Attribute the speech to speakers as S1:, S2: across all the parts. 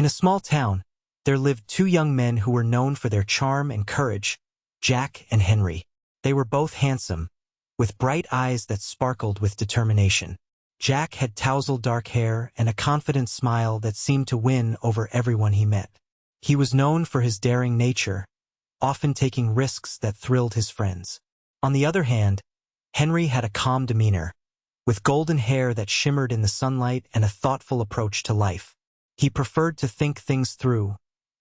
S1: In a small town, there lived two young men who were known for their charm and courage, Jack and Henry. They were both handsome, with bright eyes that sparkled with determination. Jack had tousled dark hair and a confident smile that seemed to win over everyone he met. He was known for his daring nature, often taking risks that thrilled his friends. On the other hand, Henry had a calm demeanor, with golden hair that shimmered in the sunlight and a thoughtful approach to life. He preferred to think things through,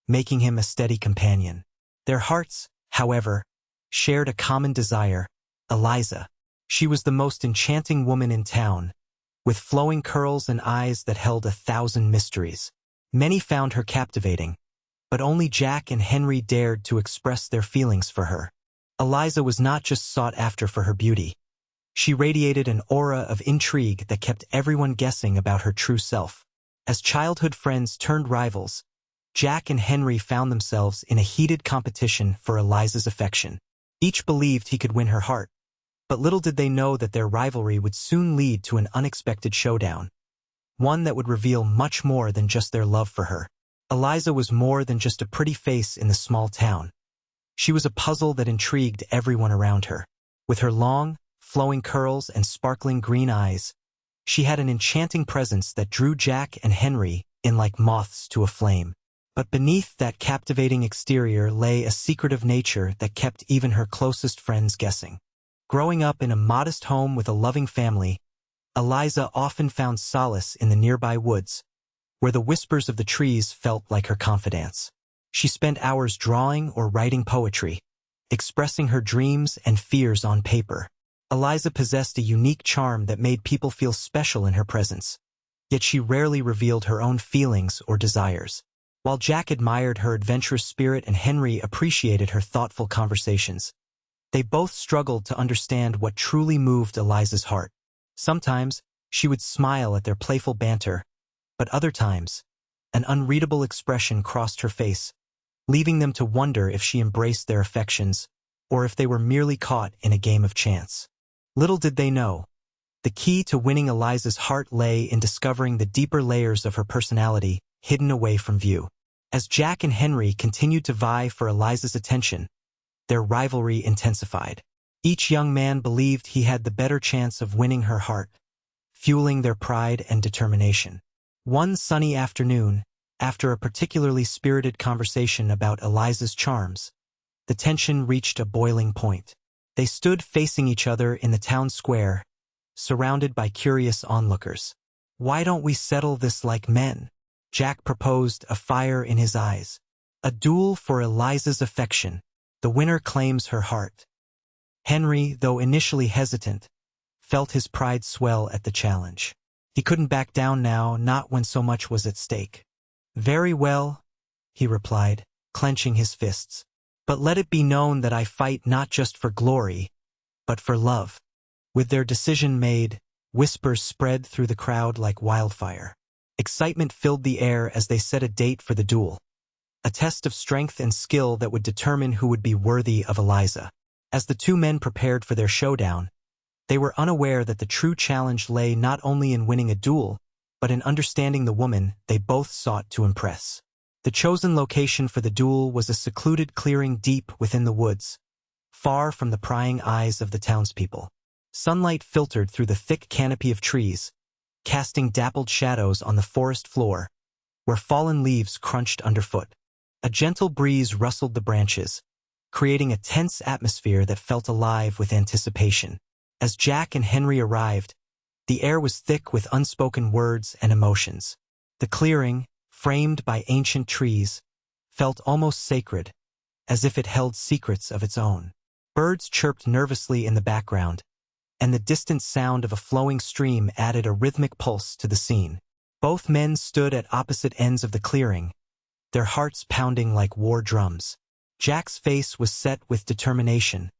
S1: making him a steady companion. Their hearts, however, shared a common desire, Eliza. She was the most enchanting woman in town, with flowing curls and eyes that held 1,000 mysteries. Many found her captivating, but only Jack and Henry dared to express their feelings for her. Eliza was not just sought after for her beauty. She radiated an aura of intrigue that kept everyone guessing about her true self. As childhood friends turned rivals, Jack and Henry found themselves in a heated competition for Eliza's affection. Each believed he could win her heart, but little did they know that their rivalry would soon lead to an unexpected showdown, one that would reveal much more than just their love for her. Eliza was more than just a pretty face in the small town. She was a puzzle that intrigued everyone around her. With her long, flowing curls and sparkling green eyes, she had an enchanting presence that drew Jack and Henry in like moths to a flame. But beneath that captivating exterior lay a secretive nature that kept even her closest friends guessing. Growing up in a modest home with a loving family, Eliza often found solace in the nearby woods, where the whispers of the trees felt like her confidants. She spent hours drawing or writing poetry, expressing her dreams and fears on paper. Eliza possessed a unique charm that made people feel special in her presence, yet she rarely revealed her own feelings or desires. While Jack admired her adventurous spirit and Henry appreciated her thoughtful conversations, they both struggled to understand what truly moved Eliza's heart. Sometimes, she would smile at their playful banter, but other times, an unreadable expression crossed her face, leaving them to wonder if she embraced their affections or if they were merely caught in a game of chance. Little did they know, the key to winning Eliza's heart lay in discovering the deeper layers of her personality hidden away from view. As Jack and Henry continued to vie for Eliza's attention, their rivalry intensified. Each young man believed he had the better chance of winning her heart, fueling their pride and determination. One sunny afternoon, after a particularly spirited conversation about Eliza's charms, the tension reached a boiling point. They stood facing each other in the town square, surrounded by curious onlookers. "Why don't we settle this like men?" Jack proposed, a fire in his eyes. "A duel for Eliza's affection. The winner claims her heart." Henry, though initially hesitant, felt his pride swell at the challenge. He couldn't back down now, not when so much was at stake. "Very well," he replied, clenching his fists. "But let it be known that I fight not just for glory, but for love." With their decision made, whispers spread through the crowd like wildfire. Excitement filled the air as they set a date for the duel, a test of strength and skill that would determine who would be worthy of Eliza. As the two men prepared for their showdown, they were unaware that the true challenge lay not only in winning a duel, but in understanding the woman they both sought to impress. The chosen location for the duel was a secluded clearing deep within the woods, far from the prying eyes of the townspeople. Sunlight filtered through the thick canopy of trees, casting dappled shadows on the forest floor, where fallen leaves crunched underfoot. A gentle breeze rustled the branches, creating a tense atmosphere that felt alive with anticipation. As Jack and Henry arrived, the air was thick with unspoken words and emotions. The clearing, framed by ancient trees, felt almost sacred, as if it held secrets of its own. Birds chirped nervously in the background, and the distant sound of a flowing stream added a rhythmic pulse to the scene. Both men stood at opposite ends of the clearing, their hearts pounding like war drums. Jack's face was set with determination,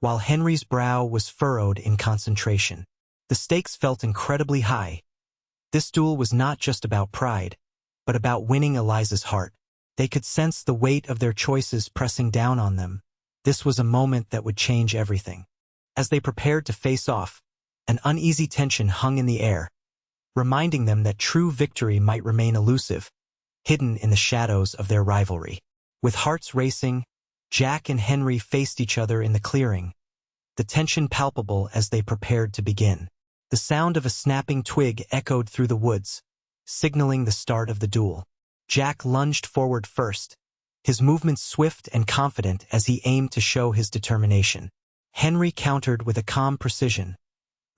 S1: while Henry's brow was furrowed in concentration. The stakes felt incredibly high. This duel was not just about pride, but about winning Eliza's heart. They could sense the weight of their choices pressing down on them. This was a moment that would change everything. As they prepared to face off, an uneasy tension hung in the air, reminding them that true victory might remain elusive, hidden in the shadows of their rivalry. With hearts racing, Jack and Henry faced each other in the clearing, the tension palpable as they prepared to begin. The sound of a snapping twig echoed through the woods, signaling the start of the duel. Jack lunged forward first, his movements swift and confident as he aimed to show his determination. Henry countered with a calm precision,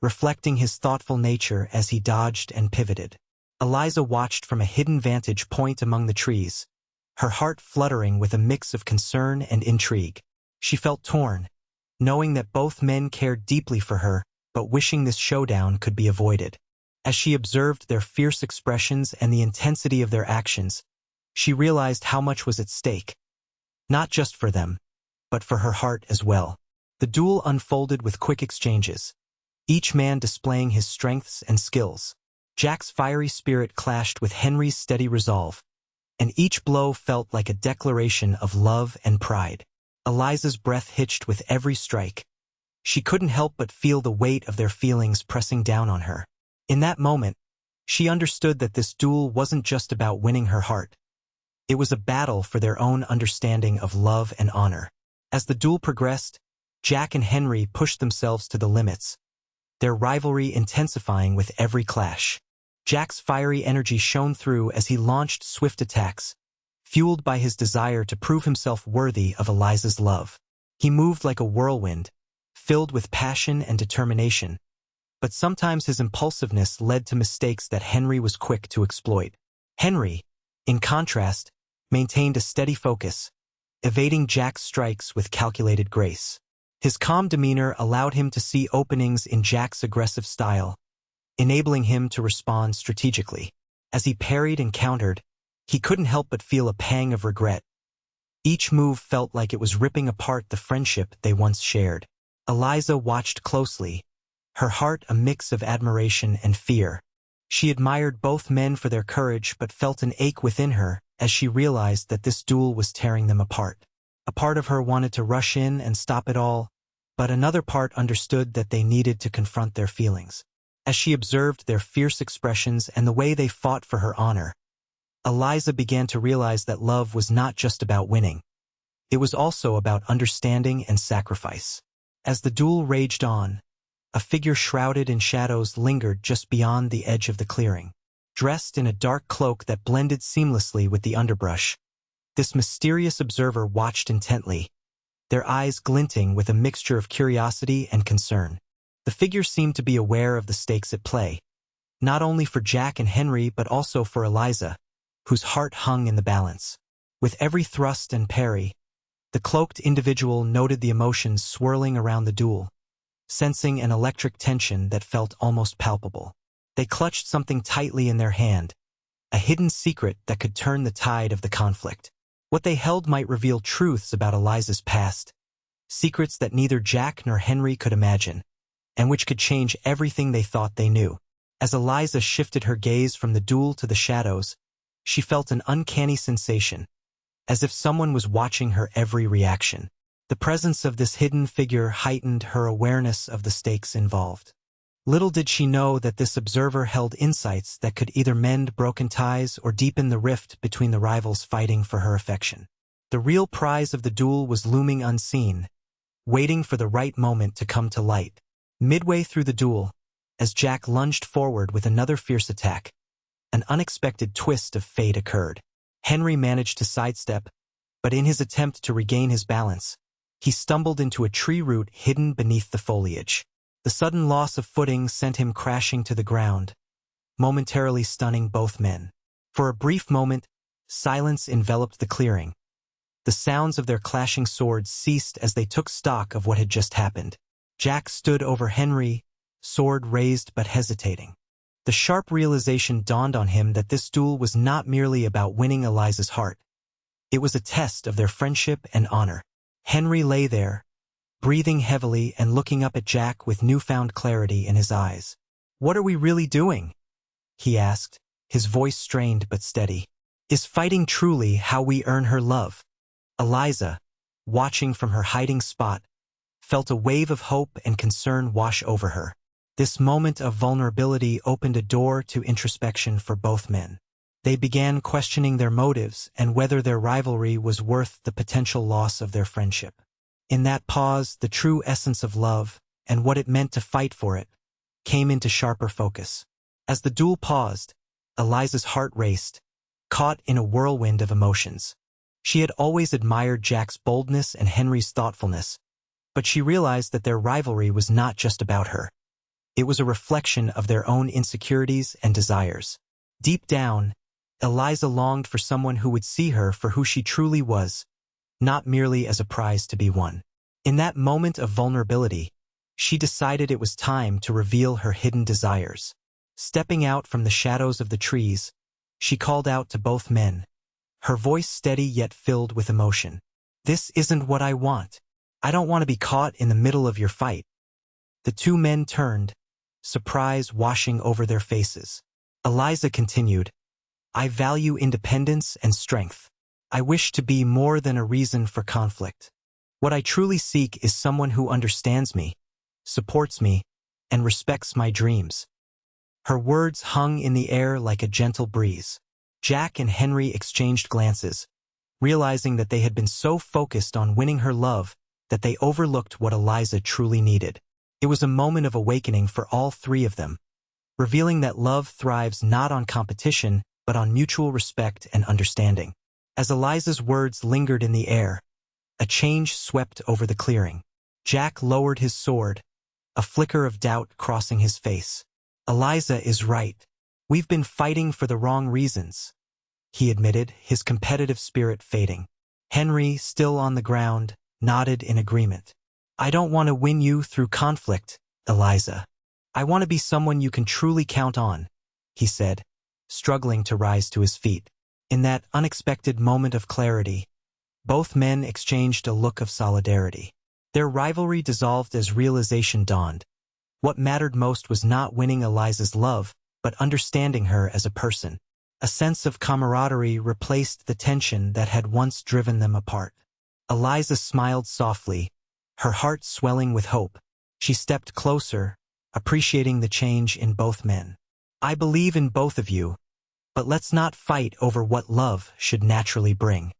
S1: reflecting his thoughtful nature as he dodged and pivoted. Eliza watched from a hidden vantage point among the trees, her heart fluttering with a mix of concern and intrigue. She felt torn, knowing that both men cared deeply for her, but wishing this showdown could be avoided. As she observed their fierce expressions and the intensity of their actions, she realized how much was at stake. Not just for them, but for her heart as well. The duel unfolded with quick exchanges, each man displaying his strengths and skills. Jack's fiery spirit clashed with Henry's steady resolve, and each blow felt like a declaration of love and pride. Eliza's breath hitched with every strike. She couldn't help but feel the weight of their feelings pressing down on her. In that moment, she understood that this duel wasn't just about winning her heart. It was a battle for their own understanding of love and honor. As the duel progressed, Jack and Henry pushed themselves to the limits, their rivalry intensifying with every clash. Jack's fiery energy shone through as he launched swift attacks, fueled by his desire to prove himself worthy of Eliza's love. He moved like a whirlwind, filled with passion and determination, but sometimes his impulsiveness led to mistakes that Henry was quick to exploit. Henry, in contrast, maintained a steady focus, evading Jack's strikes with calculated grace. His calm demeanor allowed him to see openings in Jack's aggressive style, enabling him to respond strategically. As he parried and countered, he couldn't help but feel a pang of regret. Each move felt like it was ripping apart the friendship they once shared. Eliza watched closely, her heart a mix of admiration and fear. She admired both men for their courage but felt an ache within her as she realized that this duel was tearing them apart. A part of her wanted to rush in and stop it all, but another part understood that they needed to confront their feelings. As she observed their fierce expressions and the way they fought for her honor, Eliza began to realize that love was not just about winning. It was also about understanding and sacrifice. As the duel raged on, a figure shrouded in shadows lingered just beyond the edge of the clearing. Dressed in a dark cloak that blended seamlessly with the underbrush, this mysterious observer watched intently, their eyes glinting with a mixture of curiosity and concern. The figure seemed to be aware of the stakes at play, not only for Jack and Henry but also for Eliza, whose heart hung in the balance. With every thrust and parry, the cloaked individual noted the emotions swirling around the duel, sensing an electric tension that felt almost palpable. They clutched something tightly in their hand, a hidden secret that could turn the tide of the conflict. What they held might reveal truths about Eliza's past, secrets that neither Jack nor Henry could imagine, and which could change everything they thought they knew. As Eliza shifted her gaze from the duel to the shadows, she felt an uncanny sensation, as if someone was watching her every reaction. The presence of this hidden figure heightened her awareness of the stakes involved. Little did she know that this observer held insights that could either mend broken ties or deepen the rift between the rivals fighting for her affection. The real prize of the duel was looming unseen, waiting for the right moment to come to light. Midway through the duel, as Jack lunged forward with another fierce attack, an unexpected twist of fate occurred. Henry managed to sidestep, but in his attempt to regain his balance, he stumbled into a tree root hidden beneath the foliage. The sudden loss of footing sent him crashing to the ground, momentarily stunning both men. For a brief moment, silence enveloped the clearing. The sounds of their clashing swords ceased as they took stock of what had just happened. Jack stood over Henry, sword raised but hesitating. The sharp realization dawned on him that this duel was not merely about winning Eliza's heart. It was a test of their friendship and honor. Henry lay there, breathing heavily and looking up at Jack with newfound clarity in his eyes. "What are we really doing?" he asked, his voice strained but steady. "Is fighting truly how we earn her love?" Eliza, watching from her hiding spot, felt a wave of hope and concern wash over her. This moment of vulnerability opened a door to introspection for both men. They began questioning their motives and whether their rivalry was worth the potential loss of their friendship. In that pause, the true essence of love, and what it meant to fight for it, came into sharper focus. As the duel paused, Eliza's heart raced, caught in a whirlwind of emotions. She had always admired Jack's boldness and Henry's thoughtfulness, but she realized that their rivalry was not just about her. It was a reflection of their own insecurities and desires. Deep down, Eliza longed for someone who would see her for who she truly was, not merely as a prize to be won. In that moment of vulnerability, she decided it was time to reveal her hidden desires. Stepping out from the shadows of the trees, she called out to both men, her voice steady yet filled with emotion. "This isn't what I want. I don't want to be caught in the middle of your fight." The two men turned, surprise washing over their faces. Eliza continued, "I value independence and strength. I wish to be more than a reason for conflict. What I truly seek is someone who understands me, supports me, and respects my dreams." Her words hung in the air like a gentle breeze. Jack and Henry exchanged glances, realizing that they had been so focused on winning her love that they overlooked what Eliza truly needed. It was a moment of awakening for all three of them, revealing that love thrives not on competition but on mutual respect and understanding. As Eliza's words lingered in the air, a change swept over the clearing. Jack lowered his sword, a flicker of doubt crossing his face. "Eliza is right. We've been fighting for the wrong reasons," he admitted, his competitive spirit fading. Henry, still on the ground, nodded in agreement. "I don't want to win you through conflict, Eliza. I want to be someone you can truly count on," he said, struggling to rise to his feet. In that unexpected moment of clarity, both men exchanged a look of solidarity. Their rivalry dissolved as realization dawned. What mattered most was not winning Eliza's love, but understanding her as a person. A sense of camaraderie replaced the tension that had once driven them apart. Eliza smiled softly, her heart swelling with hope. She stepped closer, appreciating the change in both men. "I believe in both of you, but let's not fight over what love should naturally bring."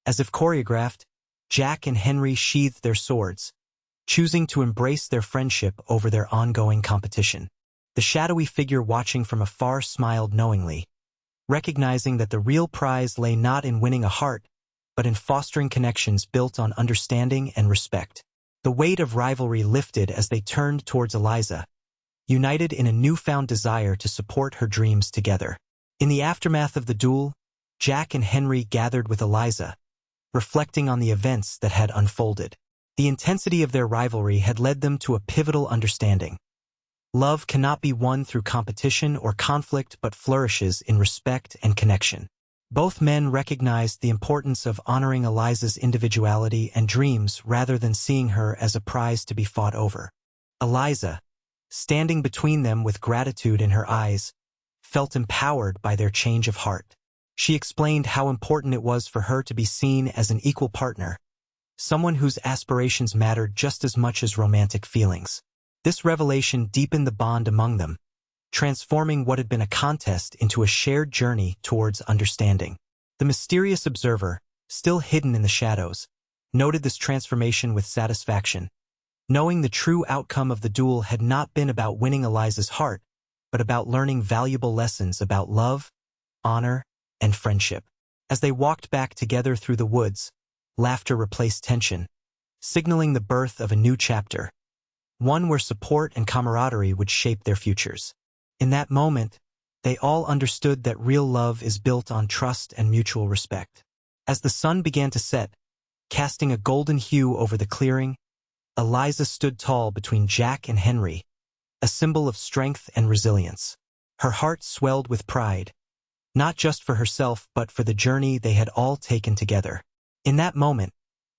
S1: As if choreographed, Jack and Henry sheathed their swords, choosing to embrace their friendship over their ongoing competition. The shadowy figure watching from afar smiled knowingly, recognizing that the real prize lay not in winning a heart, but in fostering connections built on understanding and respect. The weight of rivalry lifted as they turned towards Eliza, united in a newfound desire to support her dreams together. In the aftermath of the duel, Jack and Henry gathered with Eliza, reflecting on the events that had unfolded. The intensity of their rivalry had led them to a pivotal understanding. Love cannot be won through competition or conflict but flourishes in respect and connection. Both men recognized the importance of honoring Eliza's individuality and dreams rather than seeing her as a prize to be fought over. Eliza, standing between them with gratitude in her eyes, felt empowered by their change of heart. She explained how important it was for her to be seen as an equal partner, someone whose aspirations mattered just as much as romantic feelings. This revelation deepened the bond among them, transforming what had been a contest into a shared journey towards understanding. The mysterious observer, still hidden in the shadows, noted this transformation with satisfaction, knowing the true outcome of the duel had not been about winning Eliza's heart, but about learning valuable lessons about love, honor, and friendship. As they walked back together through the woods, laughter replaced tension, signaling the birth of a new chapter, one where support and camaraderie would shape their futures. In that moment, they all understood that real love is built on trust and mutual respect. As the sun began to set, casting a golden hue over the clearing, Eliza stood tall between Jack and Henry, a symbol of strength and resilience. Her heart swelled with pride, not just for herself but for the journey they had all taken together. In that moment,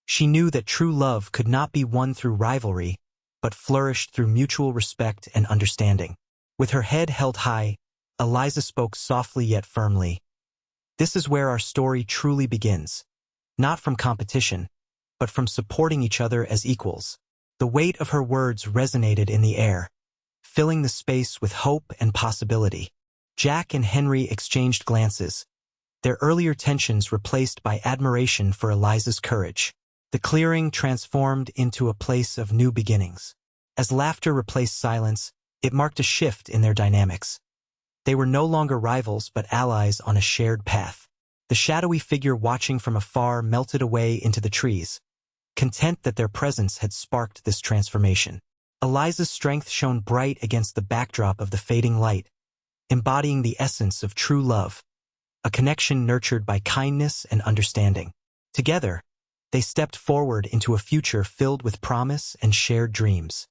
S1: she knew that true love could not be won through rivalry, but flourished through mutual respect and understanding. With her head held high, Eliza spoke softly yet firmly. "This is where our story truly begins, not from competition, but from supporting each other as equals." The weight of her words resonated in the air, filling the space with hope and possibility. Jack and Henry exchanged glances, their earlier tensions replaced by admiration for Eliza's courage. The clearing transformed into a place of new beginnings. As laughter replaced silence, it marked a shift in their dynamics. They were no longer rivals but allies on a shared path. The shadowy figure watching from afar melted away into the trees, content that their presence had sparked this transformation. Eliza's strength shone bright against the backdrop of the fading light, embodying the essence of true love, a connection nurtured by kindness and understanding. Together, they stepped forward into a future filled with promise and shared dreams.